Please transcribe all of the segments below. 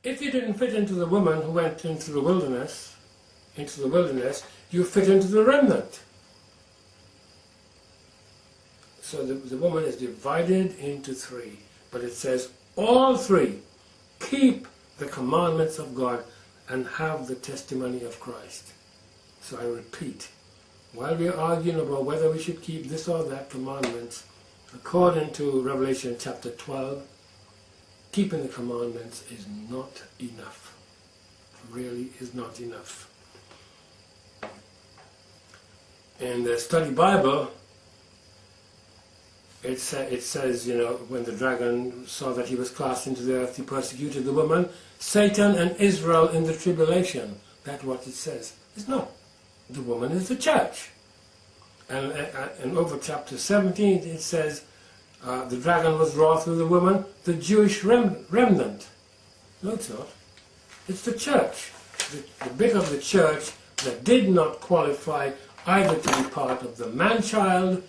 If you didn't fit into the woman who went into the wilderness, you fit into the remnant. So the woman is divided into three, but it says all three keep the commandments of God and have the testimony of Christ. So I repeat, while we are arguing about whether we should keep this or that commandments, according to Revelation chapter 12, keeping the commandments is not enough. Really is not enough. In the study Bible, it says, you know, when the dragon saw that he was cast into the earth, he persecuted the woman, Satan and Israel in the tribulation. That's what it says. It's not. The woman is the church. And over chapter 17 it says, the dragon was wroth with the woman, the Jewish remnant. No, it's not. It's the church. The bit of the church that did not qualify either to be part of the man-child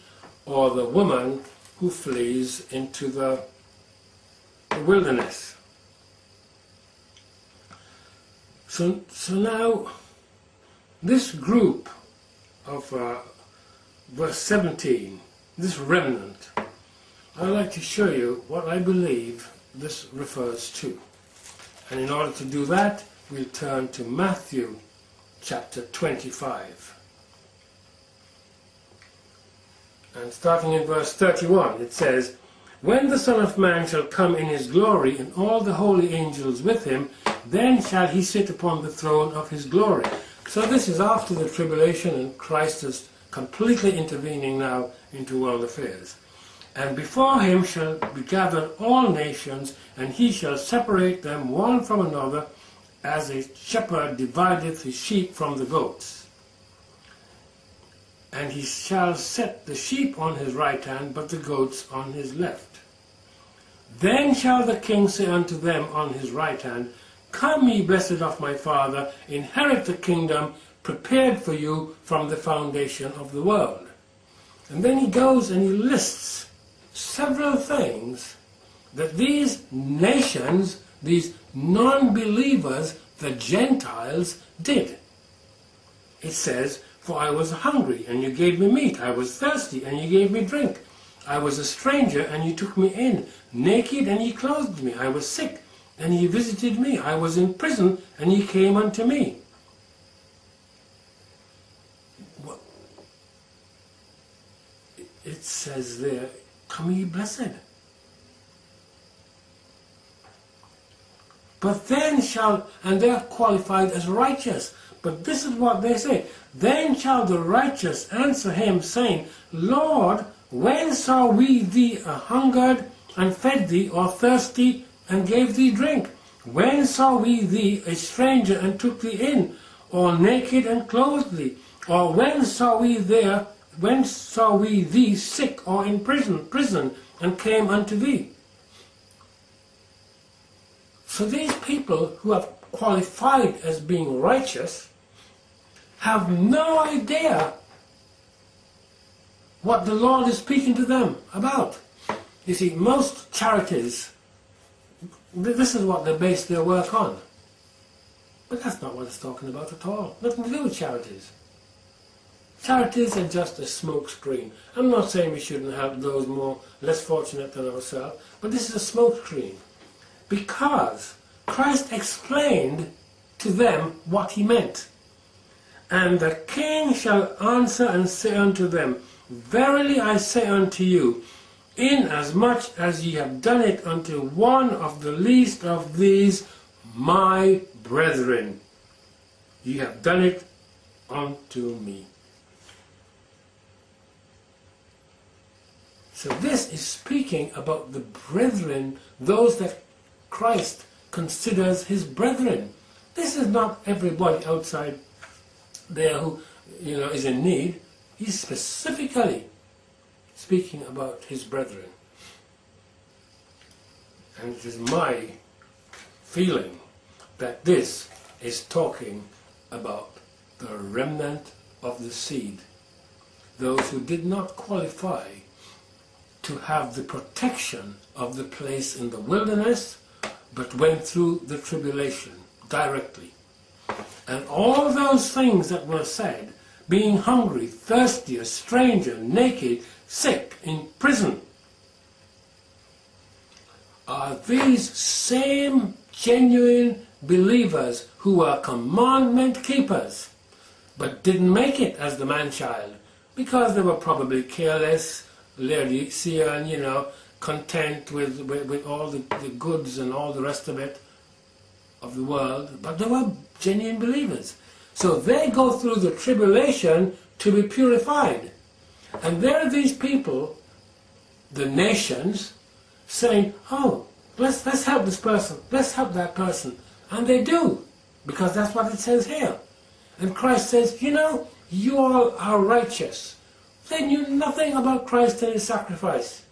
or the woman who flees into the wilderness. So now, this group of verse 17, this remnant, I'd like to show you what I believe this refers to. And in order to do that, we'll turn to Matthew chapter 25. And starting in verse 31, it says, "When the Son of Man shall come in his glory, and all the holy angels with him, then shall he sit upon the throne of his glory." So this is after the tribulation, and Christ is completely intervening now into world affairs. "And before him shall be gathered all nations, and he shall separate them one from another, as a shepherd divideth his sheep from the goats. And he shall set the sheep on his right hand, but the goats on his left. Then shall the king say unto them on his right hand, Come ye blessed of my Father, inherit the kingdom prepared for you from the foundation of the world." And then he goes and he lists several things that these nations, these non-believers, the Gentiles, did. It says, "For I was hungry, and you gave me meat. I was thirsty, and you gave me drink. I was a stranger, and you took me in. Naked, and ye clothed me. I was sick, and ye visited me. I was in prison, and ye came unto me." It says there, "Come ye blessed." But then shall, and they are qualified as righteous. But this is what they say, "Then shall the righteous answer him, saying, Lord, when saw we thee hungered, and fed thee, or thirsty, and gave thee drink? When saw we thee a stranger, and took thee in, or naked, and clothed thee? Or when saw we thee sick, or in prison, and came unto thee?" So these people who have qualified as being righteous have no idea what the Lord is speaking to them about. You see, most charities, this is what they base their work on. But that's not what it's talking about at all. Nothing to do with charities. Charities are just a smoke screen. I'm not saying we shouldn't help those less fortunate than ourselves, but this is a smoke screen. Because Christ explained to them what he meant. "And the king shall answer and say unto them, Verily I say unto you, inasmuch as ye have done it unto one of the least of these my brethren, ye have done it unto me." So this is speaking about the brethren, those that Christ considers his brethren. This is not everybody outside there who, is in need. He's specifically speaking about his brethren. And it is my feeling that this is talking about the remnant of the seed, those who did not qualify to have the protection of the place in the wilderness but went through the tribulation directly. And all those things that were said, being hungry, thirsty, a stranger, naked, sick, in prison, are these same genuine believers who are commandment keepers, but didn't make it as the man-child, because they were probably careless, Laodicean, content with all the goods and all the rest of it, of the world, but they were genuine believers. So they go through the tribulation to be purified. And there are these people, the nations, saying, oh, let's help this person, let's help that person. And they do, because that's what it says here. And Christ says, you all are righteous. They knew nothing about Christ and his sacrifice.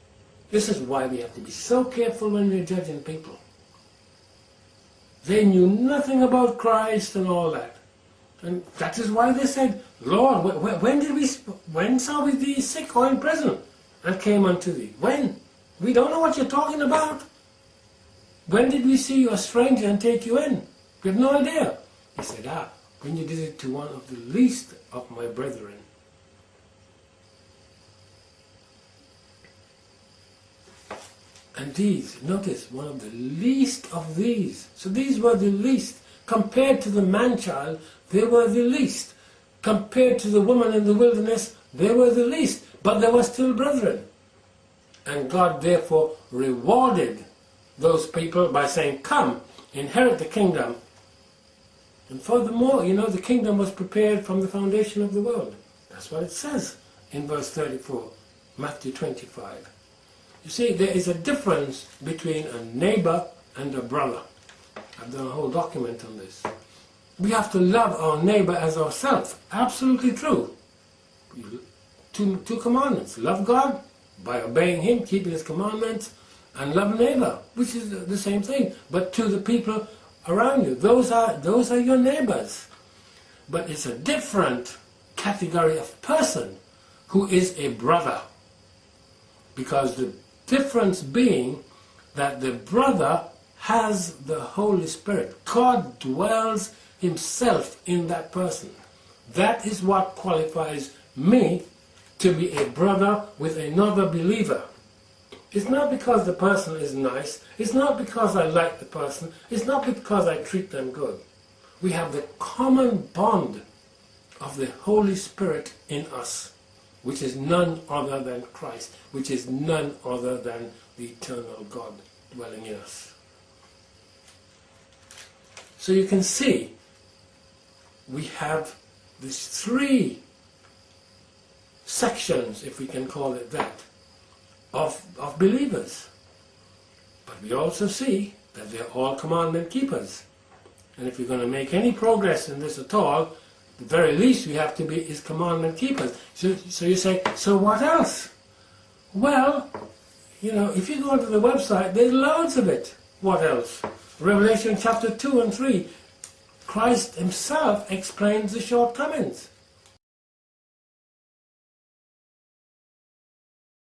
This is why we have to be so careful when we're judging people. They knew nothing about Christ and all that. And that is why they said, Lord, when saw we thee sick or in prison and came unto thee? When? We don't know what you're talking about. When did we see you a stranger and take you in? We have no idea. He said, when you did it to one of the least of my brethren. And these, notice, one of the least of these. So these were the least. Compared to the man-child, they were the least. Compared to the woman in the wilderness, they were the least. But they were still brethren. And God therefore rewarded those people by saying, come, inherit the kingdom. And furthermore, the kingdom was prepared from the foundation of the world. That's what it says in verse 34, Matthew 25. You see, there is a difference between a neighbor and a brother. I've done a whole document on this. We have to love our neighbor as ourselves. Absolutely true. Two commandments. Love God by obeying him, keeping his commandments, and love neighbor, which is the same thing, but to the people around you. Those are your neighbors. But it's a different category of person who is a brother. Because the difference being that the brother has the Holy Spirit. God dwells himself in that person. That is what qualifies me to be a brother with another believer. It's not because the person is nice. It's not because I like the person. It's not because I treat them good. We have the common bond of the Holy Spirit in us, which is none other than Christ, which is none other than the eternal God dwelling in us. So you can see, we have these three sections, if we can call it that, of believers. But we also see that they're all commandment keepers. And if we're going to make any progress in this at all, the very least we have to be is commandment keepers. So you say, so what else? Well, if you go to the website, there's loads of it. What else? Revelation chapter 2 and 3. Christ himself explains the shortcomings.